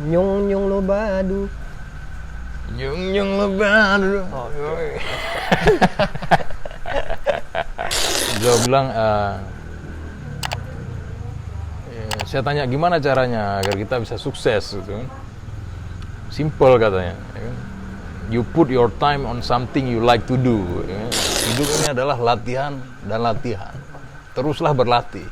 Nyong nyong lo badu. Nyung lebar. Dia bilang, saya tanya gimana caranya agar kita bisa sukses gitu. Simple katanya. You put your time on something you like to do. Hidup ini adalah latihan dan latihan. Teruslah berlatih.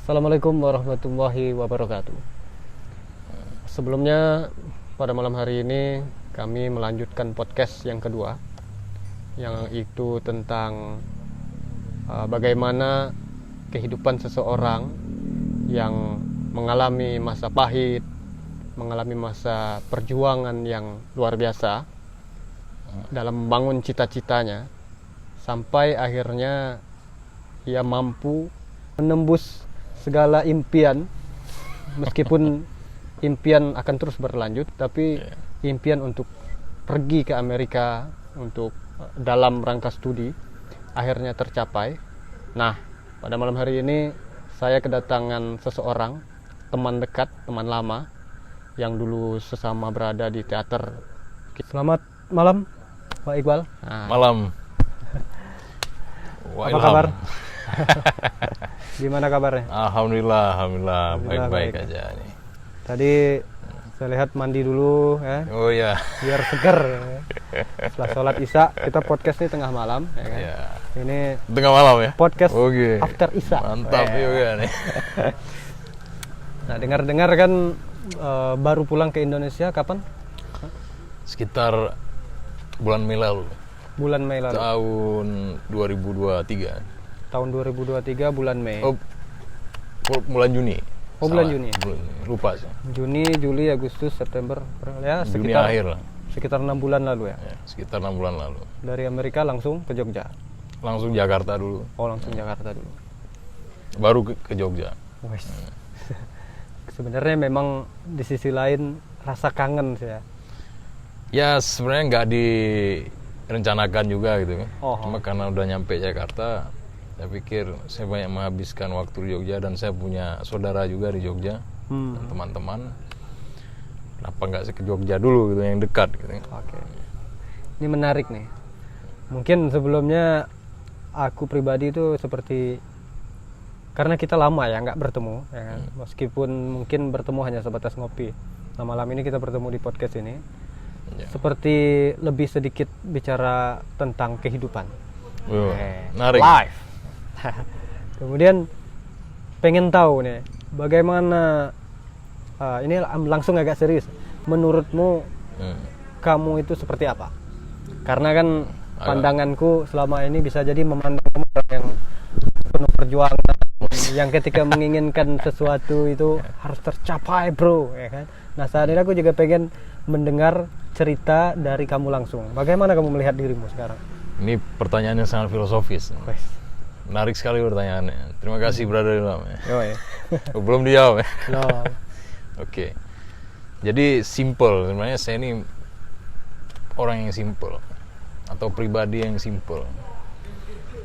Assalamualaikum warahmatullahi wabarakatuh. Sebelumnya pada malam hari ini kami melanjutkan podcast yang kedua, yang itu tentang bagaimana kehidupan seseorang yang mengalami masa pahit, mengalami masa perjuangan yang luar biasa dalam membangun cita-citanya, sampai akhirnya ia mampu menembus segala impian, meskipun impian akan terus berlanjut, tapi impian untuk pergi ke Amerika untuk dalam rangka studi akhirnya tercapai. Nah, pada malam hari ini saya kedatangan seseorang, teman dekat, teman lama yang dulu sesama berada di teater. Selamat malam, Pak Iqbal. Malam. Apa kabar? Gimana kabarnya? Alhamdulillah, baik-baik aja nih. Tadi saya lihat mandi dulu ya. Oh ya. Biar seger. Setelah sholat Isya, kita podcast ini tengah malam ya kan. Ya. Ini Tengah malam ya? podcast Oke. after Isya. Mantap juga nih. Nah, dengar-dengar kan baru pulang ke Indonesia kapan? Sekitar bulan Mei lalu. Bulan Mei lalu. Tahun 2023. Tahun 2023 bulan Mei. Oh, bulan Juni. Oh, bulan Juni. Lupa sih. Juni, Juli, Agustus, September, ya Juni sekitar akhir lah. Sekitar 6 bulan lalu ya. Ya, sekitar 6 bulan lalu. Dari Amerika langsung ke Jogja. Langsung Jakarta dulu. Oh, langsung Jakarta dulu. Baru ke Jogja. Wes. Sebenarnya memang di sisi lain rasa kangen sih ya. Ya sebenarnya nggak direncanakan juga gitu kan. Cuma karena udah nyampe Jakarta, saya pikir saya banyak menghabiskan waktu di Jogja dan saya punya saudara juga di Jogja dan teman-teman. Kenapa nggak sih ke Jogja dulu gitu, yang dekat gitu. Oke. Ini menarik nih. Mungkin sebelumnya aku pribadi itu seperti, karena kita lama ya nggak bertemu ya kan? Meskipun mungkin bertemu hanya sebatas ngopi. Nah, malam ini kita bertemu di podcast ini. Ya. Seperti lebih sedikit bicara tentang kehidupan. Menarik. Live. Kemudian pengen tahu nih, bagaimana ini langsung agak serius. Menurutmu kamu itu seperti apa? Karena kan pandanganku selama ini bisa jadi memandang kamu orang yang penuh perjuangan, yang ketika menginginkan sesuatu itu harus tercapai, bro, ya kan? Nah, saat ini aku juga pengen mendengar cerita dari kamu langsung. Bagaimana kamu melihat dirimu sekarang? Ini pertanyaan yang sangat filosofis. Menarik sekali pertanyaannya. Terima kasih Brother Ilham ya. Belum dijawab ya? Belum. Oke. Jadi simple. Sebenarnya saya ini orang yang simple atau pribadi yang simple.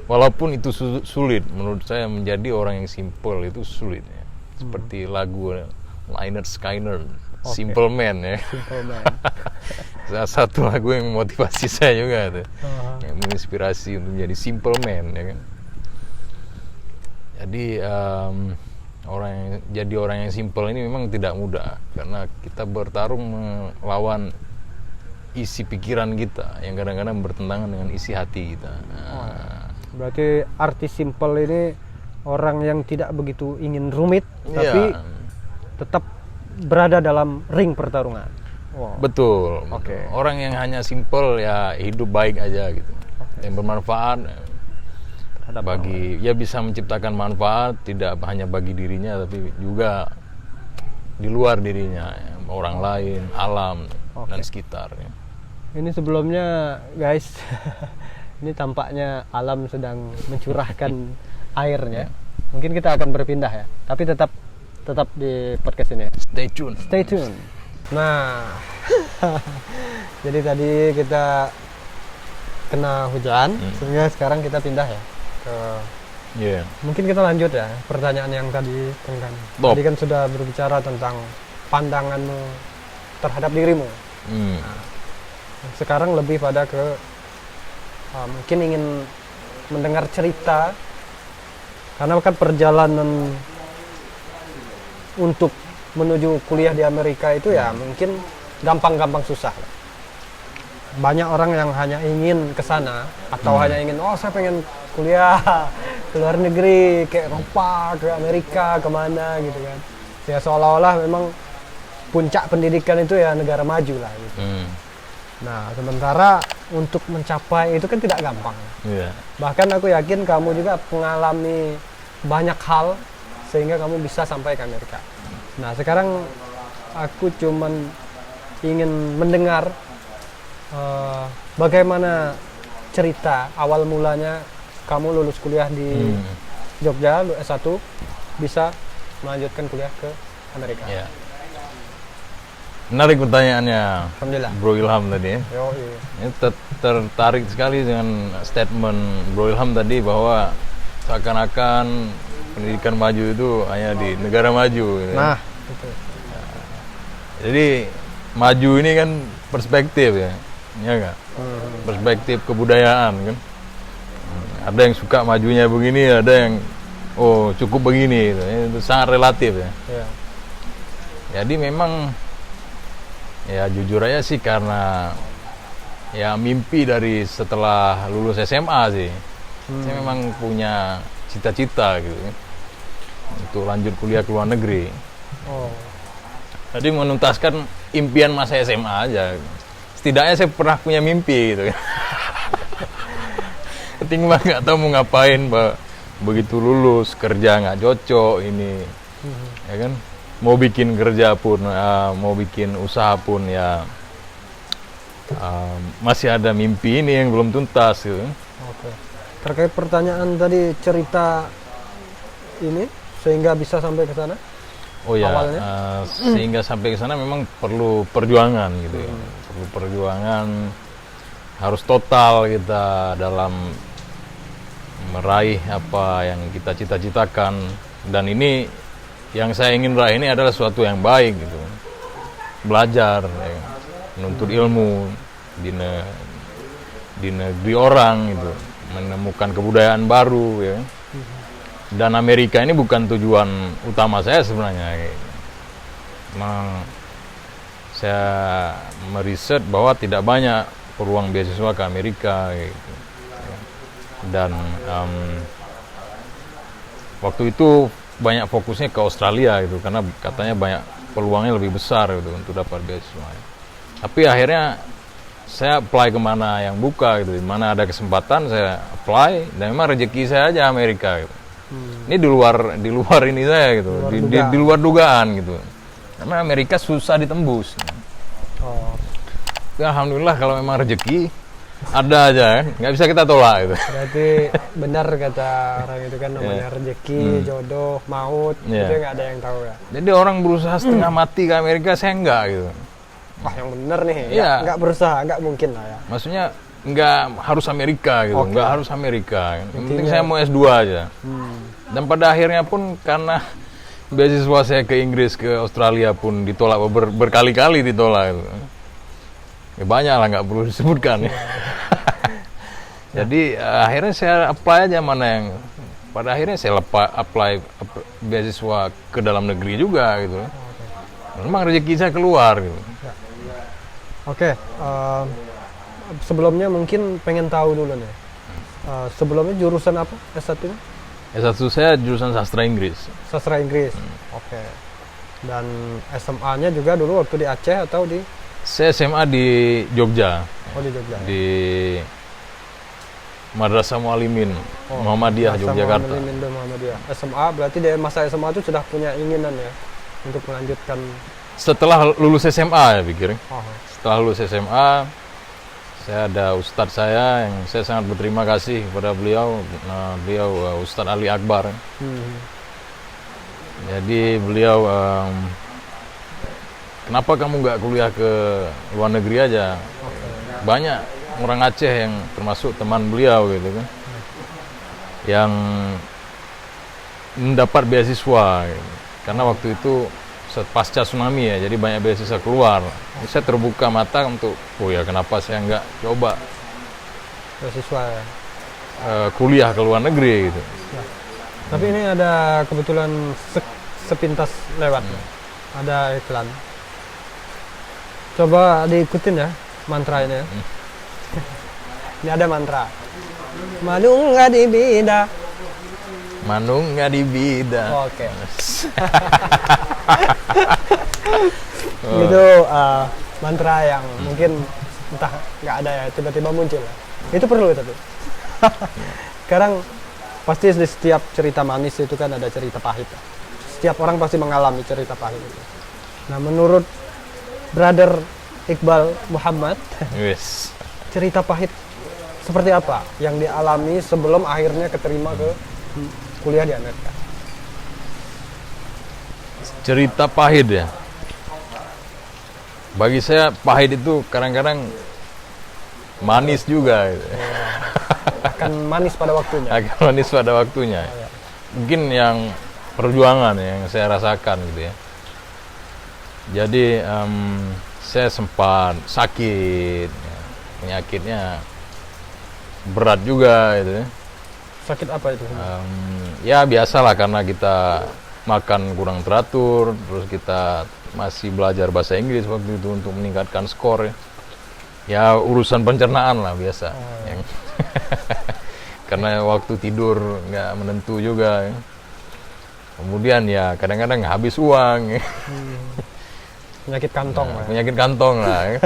Walaupun itu sulit, menurut saya menjadi orang yang simple itu sulit ya. Seperti lagu Lynyrd Skynyrd, Simple Man ya. Simple Man. Salah satu lagu yang memotivasi saya juga tuh. Yang menginspirasi untuk menjadi simple man ya kan. Jadi orang yang simple ini memang tidak mudah, karena kita bertarung melawan isi pikiran kita yang kadang-kadang bertentangan dengan isi hati kita. Berarti arti simple ini orang yang tidak begitu ingin rumit, tapi tetap berada dalam ring pertarungan. Betul. Orang yang hanya simple ya hidup baik aja gitu. Yang bermanfaat bagi ya, bisa menciptakan manfaat tidak hanya bagi dirinya tapi juga di luar dirinya ya, orang lain, alam dan sekitarnya. Ini sebelumnya guys, ini tampaknya alam sedang mencurahkan airnya. Mungkin kita akan berpindah ya, tapi tetap di podcast ini. Stay tune. Nah, jadi tadi kita kena hujan, sehingga sekarang kita pindah ya ke. Iya. Mungkin kita lanjut ya pertanyaan yang tadi kan. Top. Tadi kan sudah berbicara tentang pandanganmu terhadap dirimu. Sekarang lebih pada ke mungkin ingin mendengar cerita, karena kan perjalanan untuk menuju kuliah di Amerika itu ya mungkin gampang-gampang susah. Banyak orang yang hanya ingin ke sana atau hanya ingin saya pengen kuliah ke luar negeri, ke Eropa, ke Amerika, kemana gitu kan. Ya seolah-olah memang puncak pendidikan itu ya negara maju lah gitu. Nah, sementara untuk mencapai itu kan tidak gampang. Iya. Bahkan aku yakin kamu juga mengalami banyak hal sehingga kamu bisa sampai ke Amerika. Nah, sekarang aku cuman ingin mendengar bagaimana cerita awal mulanya kamu lulus kuliah di Jogja, S1, bisa melanjutkan kuliah ke Amerika. Iya. Menarik pertanyaannya, Alhamdulillah. Bro Ilham tadi ya. Yoi. Ini tertarik sekali dengan statement Bro Ilham tadi bahwa seakan-akan pendidikan maju itu hanya di negara maju. Gitu. Nah, itu. Jadi maju ini kan perspektif ya, ya nggak? Perspektif kebudayaan kan. Ada yang suka majunya begini, ada yang cukup begini. Gitu. Itu sangat relatif ya. Ya. Jadi memang ya jujur aja sih karena ya mimpi dari setelah lulus SMA sih. Saya memang punya cita-cita gitu kan, untuk lanjut kuliah ke luar negeri. Oh. Jadi menuntaskan impian masa SMA aja. Setidaknya saya pernah punya mimpi gitu. Ketimbang nggak tahu mau ngapain, begitu lulus kerja nggak cocok ini, ya kan? Mau bikin kerja pun, mau bikin usaha pun ya masih ada mimpi ini yang belum tuntas gitu. Oke. Terkait pertanyaan tadi cerita ini sehingga bisa sampai ke sana. Oh ya, Awalnya? sehingga sampai ke sana memang perlu perjuangan gitu ya. Perlu perjuangan, harus total kita dalam meraih apa yang kita cita-citakan. Dan ini yang saya ingin raih ini adalah sesuatu yang baik gitu. Belajar, ya, menuntut ilmu di negeri orang gitu, menemukan kebudayaan baru ya. Dan Amerika ini bukan tujuan utama saya sebenarnya. Memang saya meriset bahwa tidak banyak peluang beasiswa ke Amerika gitu. Dan waktu itu banyak fokusnya ke Australia gitu, karena katanya banyak peluangnya lebih besar gitu untuk dapat beasiswa. Tapi akhirnya saya apply kemana yang buka gitu, mana ada kesempatan saya apply, dan memang rezeki saya aja Amerika gitu. Ini di luar ini saya gitu, di luar dugaan gitu. Karena Amerika susah ditembus. Oh. Ya, alhamdulillah kalau memang rezeki ada aja kan, nggak bisa kita tolak gitu. Berarti benar kata orang itu kan namanya rezeki, jodoh, maut, itu nggak ada yang tahu ya. Jadi orang berusaha setengah mati ke Amerika, saya enggak gitu. Wah, yang benar nih, Iya. nggak berusaha, nggak mungkin lah ya. Maksudnya nggak harus Amerika gitu, Oke. nggak harus Amerika. Yang penting Intinya- saya mau S2 aja. Dan pada akhirnya pun karena beasiswa saya ke Inggris, ke Australia pun ditolak berkali-kali ditolak gitu. Ya banyak lah, nggak perlu disebutkan ya. Jadi akhirnya saya apply aja mana yang, pada akhirnya saya apply beasiswa ke dalam negeri juga gitu. Memang rezeki saya keluar gitu. Oke, sebelumnya mungkin pengen tahu dulu nih. Sebelumnya jurusan apa S1-nya? S1 saya jurusan sastra Inggris. Sastra Inggris. Oke. Dan SMA-nya juga dulu waktu di Aceh atau di Saya SMA di Jogja, di Jogja? di Madrasah Mualimin Muhammadiyah Masa Yogyakarta. Muhammadiyah. SMA berarti dari masa SMA itu sudah punya inginan ya untuk melanjutkan. Setelah lulus SMA ya pikir. Oh, Setelah lulus SMA, saya ada ustadz saya yang saya sangat berterima kasih kepada beliau. Beliau Ustadz Ali Akbar. Jadi beliau, kenapa kamu nggak kuliah ke luar negeri aja? Banyak orang Aceh yang termasuk teman beliau gitu kan, yang mendapat beasiswa gitu. Karena waktu itu pasca tsunami ya, jadi banyak beasiswa keluar. Saya terbuka mata untuk, oh ya kenapa saya nggak coba Beasiswa ya. kuliah ke luar negeri gitu. Ya. Tapi ini ada kebetulan sepintas lewat. Ada iklan. Coba diikutin ya mantra ini ya. Ini ada mantra. Manung nggak dibida. Manung nggak dibida. Oke. Itu mantra yang mungkin entah nggak ada ya, tiba-tiba muncul. Itu perlu tapi. Sekarang pasti di setiap cerita manis itu kan ada cerita pahit. Setiap orang pasti mengalami cerita pahit itu. Nah, menurut Brother Iqbal Muhammad, Yes. cerita pahit seperti apa yang dialami sebelum akhirnya keterima ke kuliah di Amerika? Cerita pahit ya. Bagi saya pahit itu kadang-kadang manis juga gitu. Akan manis pada waktunya. Agak manis pada waktunya. Mungkin yang perjuangan yang saya rasakan gitu ya. Jadi saya sempat sakit, ya. Penyakitnya berat juga gitu ya. Sakit apa itu? Ya biasalah karena kita makan kurang teratur, terus kita masih belajar bahasa Inggris waktu itu untuk meningkatkan skor ya. Ya urusan pencernaan lah biasa. Yang karena waktu tidur nggak menentu juga ya. Kemudian ya kadang-kadang habis uang ya. Penyakit kantong lah. Penyakit kantong lah ya.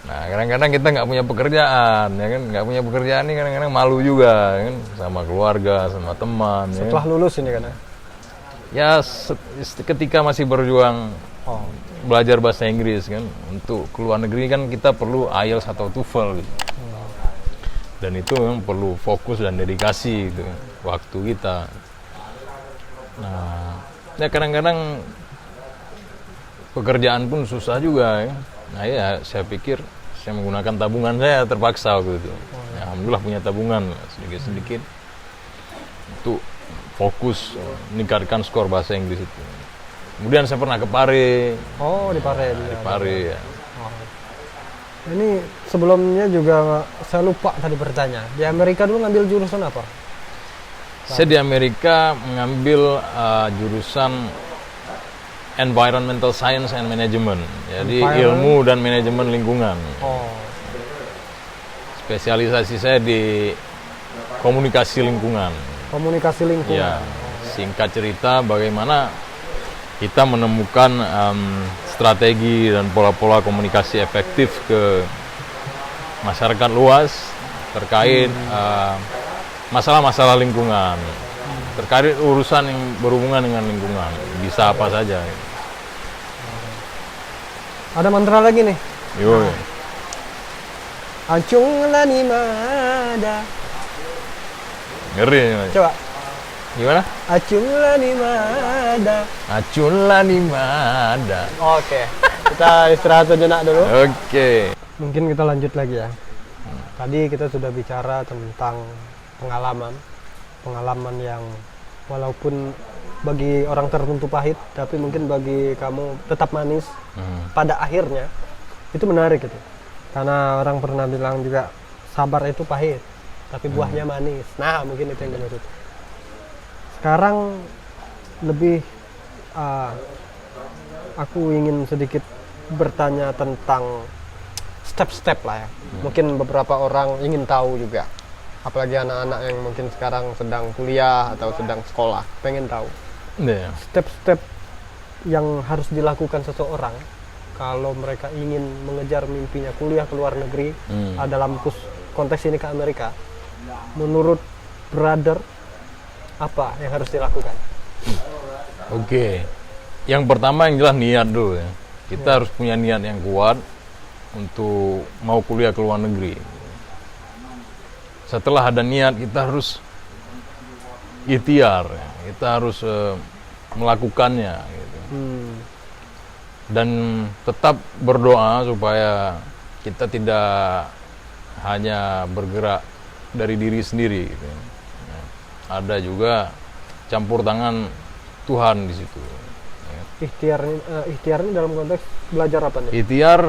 Nah kadang-kadang kita nggak punya pekerjaan ya kan, nggak punya pekerjaan ini kadang-kadang malu juga ya kan, sama keluarga, sama teman. Setelah ya. lulus ini kan ya? Ya ketika masih berjuang belajar bahasa Inggris kan, untuk keluar negeri kan kita perlu IELTS atau TOEFL gitu. Dan itu memang perlu fokus dan dedikasi gitu, waktu kita. Nah, ya kadang-kadang pekerjaan pun susah juga ya. Nah ya saya pikir saya menggunakan tabungan saya terpaksa waktu itu. Ya, alhamdulillah punya tabungan sedikit-sedikit untuk fokus meningkatkan skor bahasa Inggris itu. Kemudian saya pernah ke Pare. Oh, di Pare. Di Pare ya. Ini sebelumnya juga saya lupa tadi bertanya. Di Amerika dulu ngambil jurusan apa? Saya di Amerika mengambil jurusan Environmental Science and Management. Jadi ilmu dan manajemen lingkungan. Oh. Spesialisasi saya di komunikasi lingkungan. Komunikasi lingkungan. Ya, singkat cerita bagaimana kita menemukan strategi dan pola-pola komunikasi efektif ke masyarakat luas terkait masalah-masalah lingkungan, terkait urusan yang berhubungan dengan lingkungan, bisa apa saja. Ada mantra lagi nih. Yo. Acung lani mada. Ngeri. Coba. Gimana? Acung lani mada. Acunlah di mana? Oke. Kita istirahat sejenak dulu. Oke. Mungkin kita lanjut lagi ya. Tadi kita sudah bicara tentang pengalaman yang walaupun bagi orang tertentu pahit, tapi mungkin bagi kamu tetap manis. Pada akhirnya itu menarik gitu. Karena orang pernah bilang juga sabar itu pahit, tapi buahnya manis. Nah, mungkin itu yang menurut. Sekarang lebih aku ingin sedikit bertanya tentang step-step lah ya. Mungkin beberapa orang ingin tahu juga, apalagi anak-anak yang mungkin sekarang sedang kuliah atau sedang sekolah, pengen tahu step-step yang harus dilakukan seseorang kalau mereka ingin mengejar mimpinya kuliah ke luar negeri, dalam konteks ini ke Amerika. Menurut Brother, apa yang harus dilakukan? Oke. Yang pertama yang jelas niat dulu ya. Kita harus punya niat yang kuat untuk mau kuliah ke luar negeri. Setelah ada niat, kita harus ikhtiar, ya. Kita harus melakukannya gitu. Dan tetap berdoa supaya kita tidak hanya bergerak dari diri sendiri gitu. Ya. Ada juga campur tangan Tuhan di situ. Ya. Ikhtiar ini dalam konteks belajar apa nih? Ikhtiar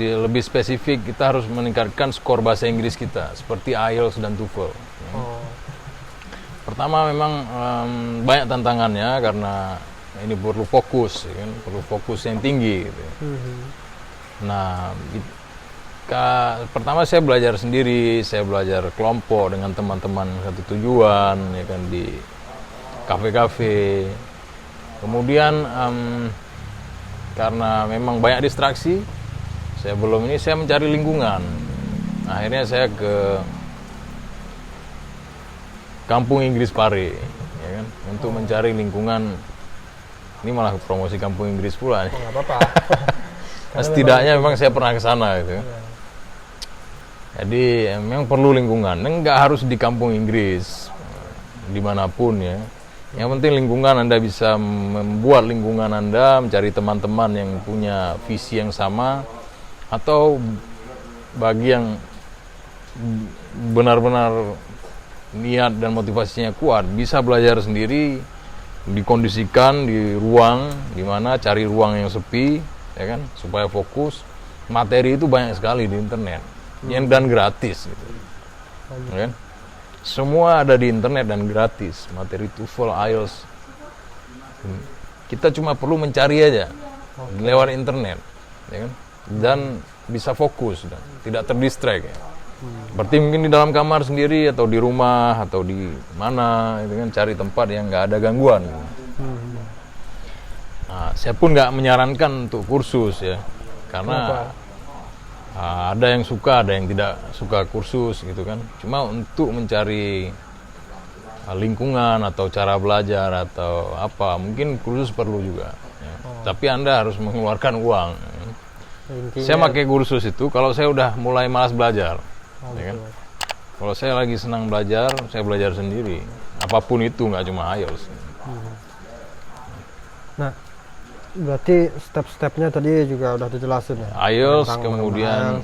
lebih spesifik, kita harus meningkatkan skor bahasa Inggris kita seperti IELTS dan TOEFL. Ya. Oh. Pertama memang banyak tantangannya karena ini perlu fokus, ya kan? Perlu fokus yang tinggi. Gitu. Nah, pertama saya belajar sendiri, saya belajar kelompok dengan teman-teman satu tujuan, ya kan, di kafe-kafe. Kemudian karena memang banyak distraksi, saya mencari lingkungan. Akhirnya saya ke Kampung Inggris Pare, ya kan, untuk mencari lingkungan. Ini malah promosi Kampung Inggris pula. Nggak apa-apa. Nah, setidaknya memang saya pernah ke sana gitu. Jadi memang perlu lingkungan. Nggak harus di Kampung Inggris, dimanapun ya. Yang penting lingkungan, Anda bisa membuat lingkungan Anda, mencari teman-teman yang punya visi yang sama, atau bagi yang benar-benar niat dan motivasinya kuat, bisa belajar sendiri, dikondisikan di ruang, di mana cari ruang yang sepi, ya kan, supaya fokus. Materi itu banyak sekali di internet, dan gratis gitu. Ya kan? Semua ada di internet dan gratis, materi TOEFL, IELTS. Kita cuma perlu mencari aja lewat internet, ya kan? Dan bisa fokus dan tidak terdistract. Ya. Berarti mungkin di dalam kamar sendiri atau di rumah atau di mana, itu kan, cari tempat yang nggak ada gangguan. Nah, saya pun nggak menyarankan untuk kursus ya, karena ada yang suka, ada yang tidak suka kursus gitu kan. Cuma untuk mencari lingkungan atau cara belajar atau apa, mungkin kursus perlu juga. Ya. Tapi Anda harus mengeluarkan uang. Intinya, saya pakai kursus itu kalau saya udah mulai malas belajar. Ya kan? Kalau saya lagi senang belajar, saya belajar sendiri. Apapun itu, nggak cuma IELTS. Nah, berarti step-stepnya tadi juga udah dijelasin ya. IELTS, kemudian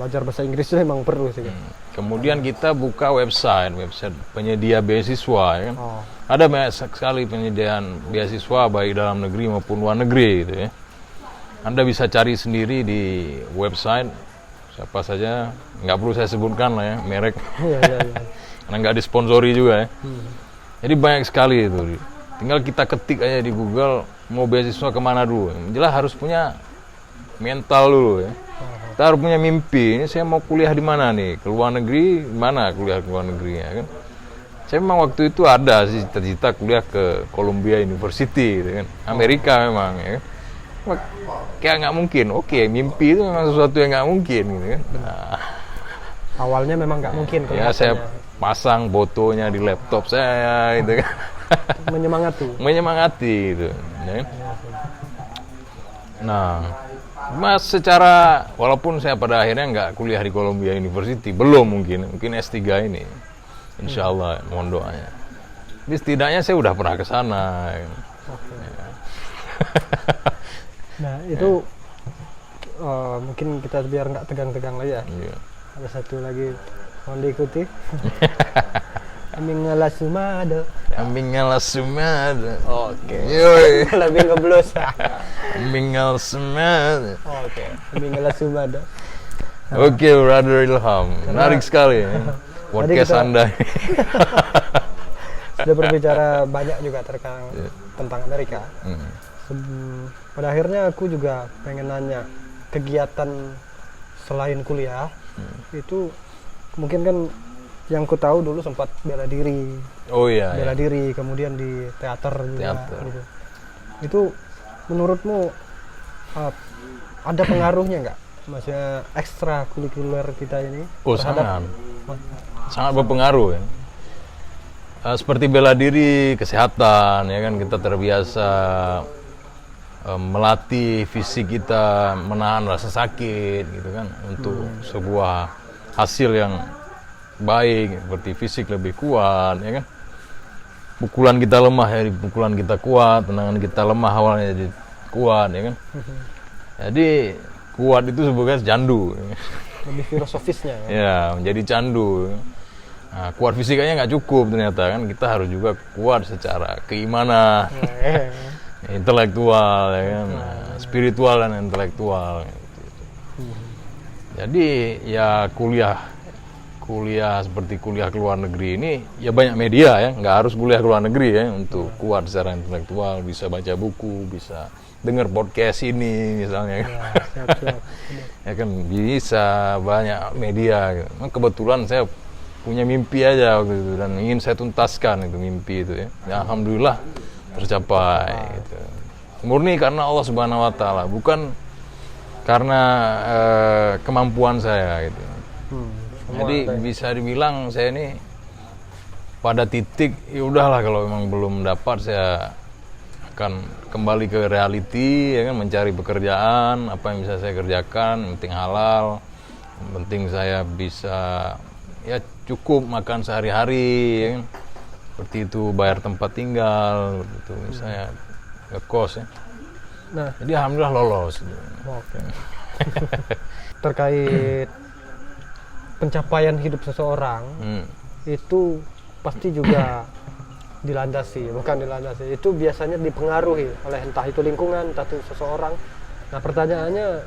belajar bahasa Inggris itu memang perlu sih. Kemudian kita buka website penyedia beasiswa, ya kan. Ada banyak sekali penyediaan beasiswa baik dalam negeri maupun luar negeri gitu ya. Anda bisa cari sendiri di website siapa saja, nggak perlu saya sebutkan lah ya merek. Karena nggak disponsori juga ya. Jadi banyak sekali itu. Tinggal kita ketik aja di Google mau beasiswa kemana dulu. Jelas harus punya mental dulu ya. Kita harus punya mimpi. Ini saya mau kuliah di mana nih? Ke luar negeri, mana kuliah ke luar negeri ya kan? Saya memang waktu itu ada sih cita-cita kuliah ke Columbia University, gitu kan? Amerika memang ya. Kayak nggak mungkin. Oke, mimpi itu memang sesuatu yang nggak mungkin, gitu kan? Nah, awalnya memang nggak mungkin. Ya saya pasang fotonya di laptop saya, gitu kan? Menyemangati gitu. Ya. Nah, mas secara walaupun saya pada akhirnya nggak kuliah di Columbia University, mungkin S3 ini, insya Allah, mohon doanya. Tapi setidaknya saya udah pernah ke sana. Ya. Nah itu mungkin kita biar nggak tegang-tegang lagi ya. Ada satu lagi mohon diikuti. Amingala Sumada. Oke. Lebih ngeblues. Amingala Sumada. Oke. Amingala Sumada. Oke, Brother Ilham. Menarik sekali ya. Podcast Anda. Sudah berbicara banyak juga tentang Amerika. Pada akhirnya aku juga pengen nanya, kegiatan selain kuliah itu mungkin kan yang ku tahu dulu sempat bela diri. Bela diri, kemudian di teater juga. Gitu. Itu menurutmu ada pengaruhnya nggak? Maksudnya ekstrakurikuler kita ini? Sangat berpengaruh ya. Seperti bela diri, kesehatan, ya kan, kita terbiasa melatih fisik kita, menahan rasa sakit, gitu kan, untuk sebuah hasil yang baik, seperti fisik lebih kuat, ya kan. Pukulan kita lemah, ya pukulan kita kuat, tendangan kita lemah, awalnya jadi kuat, ya kan. Jadi kuat itu sebagai candu. Ya. lebih filosofisnya ya. Ya, menjadi candu. Nah, kuat fisikanya nggak cukup ternyata kan, kita harus juga kuat secara keimanan, intelektual, ya kan, spiritual dan intelektual. Jadi ya kuliah seperti kuliah ke luar negeri ini ya banyak media ya, nggak harus kuliah ke luar negeri ya untuk kuat secara intelektual, bisa baca buku, bisa dengar podcast ini misalnya. Siap. Ya kan bisa banyak media gitu. Nah, kebetulan saya punya mimpi aja waktu itu dan ingin saya tuntaskan itu mimpi itu ya. Ya, alhamdulillah tercapai gitu. Murni karena Allah Subhanahu wa taala, bukan karena kemampuan saya gitu. Jadi bisa dibilang saya ini pada titik ya udahlah, kalau memang belum dapat saya akan kembali ke reality ya kan, mencari pekerjaan apa yang bisa saya kerjakan, yang penting halal, yang penting saya bisa ya cukup makan sehari-hari ya kan? Seperti itu, bayar tempat tinggal gitu, saya ngekos ya. Nah, Jadi alhamdulillah lolos. oke. Terkait pencapaian hidup seseorang itu pasti juga bukan dilandasi, itu biasanya dipengaruhi oleh entah itu lingkungan, entah itu seseorang. Nah, pertanyaannya,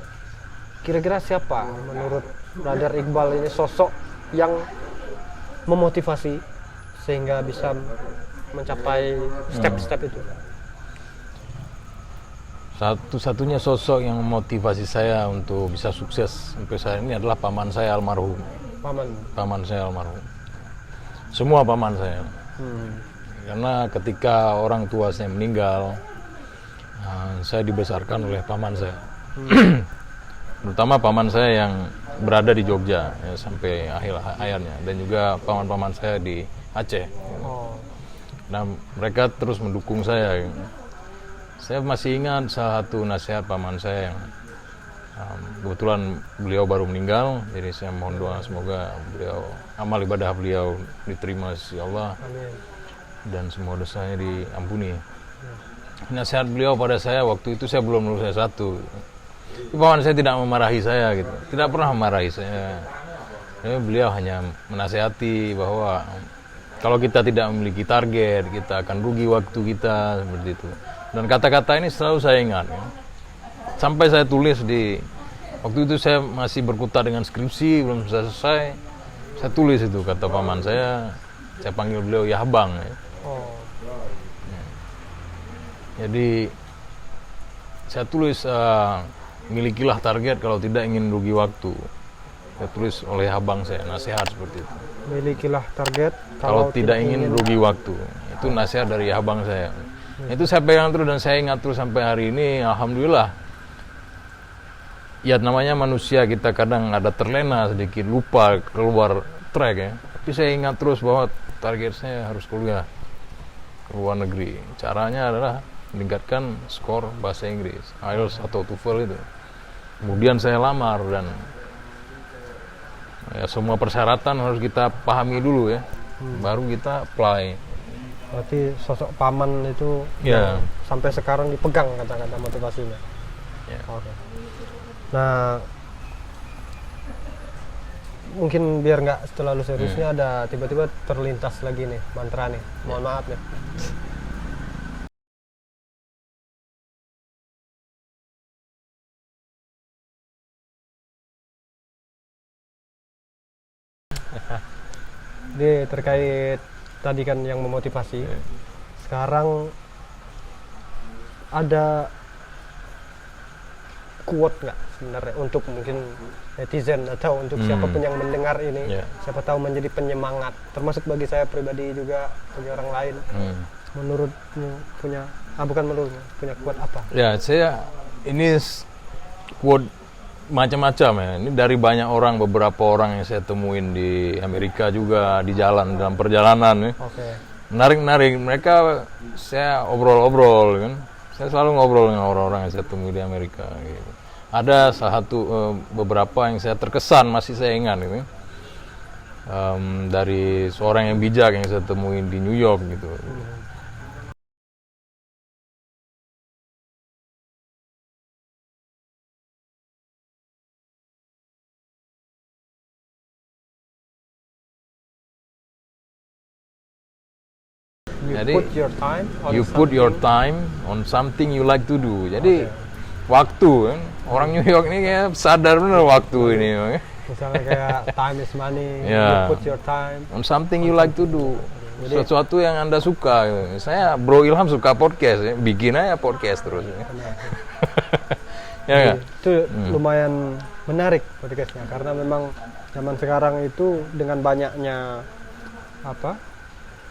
kira-kira siapa menurut Brother Iqbal ini sosok yang memotivasi sehingga bisa mencapai step-step itu? Satu-satunya sosok yang memotivasi saya untuk bisa sukses sampai saat ini adalah paman saya almarhum. Paman saya almarhum. Semua paman saya. Karena ketika orang tua saya meninggal, saya dibesarkan oleh paman saya. Terutama paman saya yang berada di Jogja ya, sampai akhir hayatnya, dan juga paman-paman saya di Aceh. Nah, mereka terus mendukung saya. Saya masih ingat salah satu nasihat paman saya yang kebetulan beliau baru meninggal, jadi saya mohon doa semoga beliau, amal ibadah beliau diterima sisi Allah. Amin. Dan semua dosanya diampuni. Nasihat beliau pada saya waktu itu saya belum lulus S1. Paman saya tidak memarahi saya gitu, tidak pernah memarahi saya. Beliau hanya menasihati bahwa kalau kita tidak memiliki target, kita akan rugi waktu kita, seperti itu. Dan kata-kata ini selalu saya ingat ya. Sampai saya tulis waktu itu saya masih berkutat dengan skripsi, belum selesai. Saya tulis itu kata paman saya panggil beliau ya bang ya. Jadi saya tulis milikilah target kalau tidak ingin rugi waktu. Saya tulis oleh abang saya, nasihat seperti itu. Milikilah target kalau tidak ingin rugi waktu. Itu nasihat dari abang saya. Itu saya pegang terus dan saya ingat terus sampai hari ini. Alhamdulillah. Ya namanya manusia, kita kadang ada terlena sedikit, lupa keluar track ya. Tapi saya ingat terus bahwa target saya harus kuliah ke luar negeri. Caranya adalah meningkatkan skor bahasa Inggris, IELTS atau TOEFL itu. Kemudian saya lamar dan ya, semua persyaratan harus kita pahami dulu ya, baru kita apply. Berarti sosok paman itu Ya. sampai sekarang dipegang kata-kata motivasinya. Ya. Oke. Nah, mungkin biar nggak terlalu seriusnya ada tiba-tiba terlintas lagi nih mantra nih. Mohon maaf nih. Ini terkait tadi kan yang memotivasi. Sekarang ada quote nggak sebenarnya untuk mungkin netizen atau untuk siapapun yang mendengar ini, siapa tahu menjadi penyemangat, termasuk bagi saya pribadi juga, bagi orang lain. Menurutmu punya punya quote apa? Ya, saya ini quote macam-macam ya. Ini dari banyak orang, beberapa orang yang saya temuin di Amerika juga, di jalan, dalam perjalanan ya. Menarik-menarik. Mereka saya obrol-obrol kan. Saya selalu ngobrol dengan orang-orang yang saya temui di Amerika gitu. Ada salah satu beberapa yang saya terkesan, masih saya ingat gitu. Dari seorang yang bijak yang saya temuin di New York gitu. Jadi put your time on you put your something. time on something you like to do. Jadi waktu kan, orang New York ini kayak sadar bener waktu ini. Misalnya kayak time is money, Ya. you put your time. On something you like to do. Sesuatu yang Anda suka. Gitu. Saya Bro Ilham suka podcast, ya. Bikin aja podcast terus. Ya, ya nggak? Itu lumayan menarik podcastnya karena memang zaman sekarang itu dengan banyaknya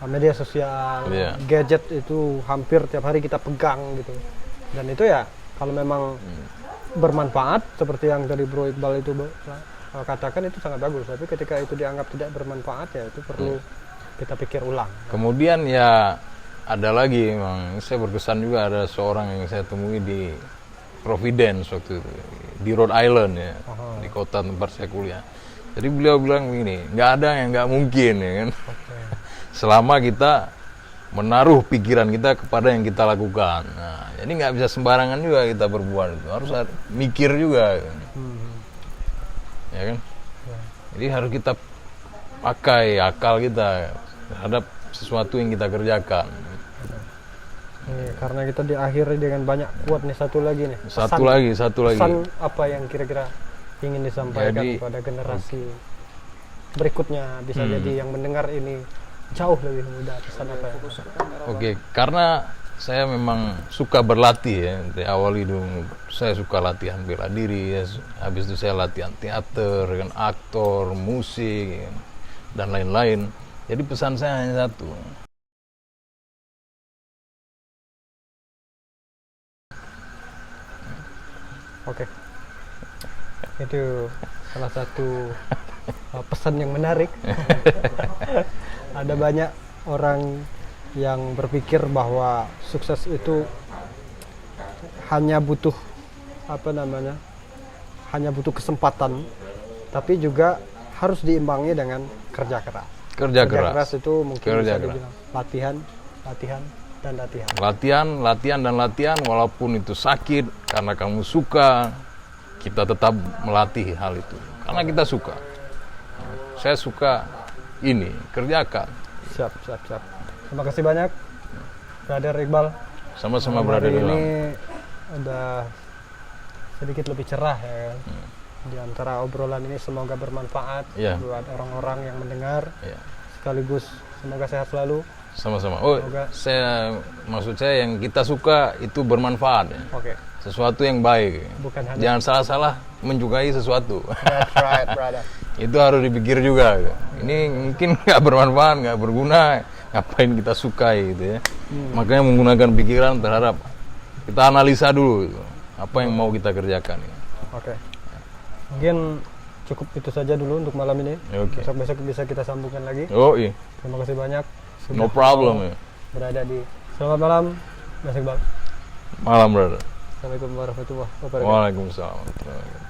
media sosial, Iya. gadget itu hampir tiap hari kita pegang gitu. Dan itu ya kalau memang bermanfaat seperti yang dari Bro Iqbal itu katakan itu sangat bagus. Tapi ketika itu dianggap tidak bermanfaat ya itu perlu kita pikir ulang. Kemudian ya ada lagi memang saya berkesan juga ada seorang yang saya temui di Providence waktu itu di Rhode Island ya, di kota tempat saya kuliah. Jadi beliau bilang begini, nggak ada yang nggak mungkin ya kan. Selama kita menaruh pikiran kita kepada yang kita lakukan. Nah, jadi nggak bisa sembarangan juga kita berbuat itu. Harus mikir juga. Ya kan? Jadi harus kita pakai akal kita terhadap sesuatu yang kita kerjakan. Karena kita diakhiri dengan banyak quote nih, satu lagi nih. Satu lagi. Pesan apa yang kira-kira ingin disampaikan Jadi, kepada generasi berikutnya, bisa jadi yang mendengar ini jauh lebih muda, pesan apa ya? Oke, karena saya memang suka berlatih ya. Dari awal itu saya suka latihan bela diri ya. Habis itu saya latihan teater, kan, aktor, musik ya, dan lain-lain. Jadi pesan saya hanya satu. Oke. Itu salah satu pesan yang menarik. Ada banyak orang yang berpikir bahwa sukses itu hanya butuh hanya butuh kesempatan, tapi juga harus diimbangi dengan kerja keras. Kerja keras. itu mungkin Kerja bisa keras. dibilang latihan, dan latihan. Latihan dan latihan, walaupun itu sakit karena kamu suka, kita tetap melatih hal itu karena kita suka. Saya suka ini, kerjakan. Siap. Terima kasih banyak, Brother Iqbal. Sama-sama Hari berada di dalam. ini udah sedikit lebih cerah ya kan? Di antara obrolan ini semoga bermanfaat Iya. buat orang-orang yang mendengar, Ya, sekaligus semoga sehat selalu. sama-sama. Oh, Semoga- maksud saya yang kita suka itu bermanfaat. Ya. Oke. Sesuatu yang baik. Bukan hanya- Jangan salah-salah menyukai sesuatu. That's right, brother. Itu harus dipikir juga. Ini mungkin nggak bermanfaat, nggak berguna. Ngapain kita sukai gitu ya. Makanya menggunakan pikiran terhadap kita analisa dulu gitu. Apa yang mau kita kerjakan. Ya. Oke. Mungkin cukup itu saja dulu untuk malam ini. Ya, oke. Besok bisa kita sambungkan lagi. Oh iya, Terima kasih banyak. no problem ya. Berada di Selamat malam, Mas Iqbal. Malam brother. Assalamualaikum warahmatullahi wabarakatuh. Waalaikumsalam.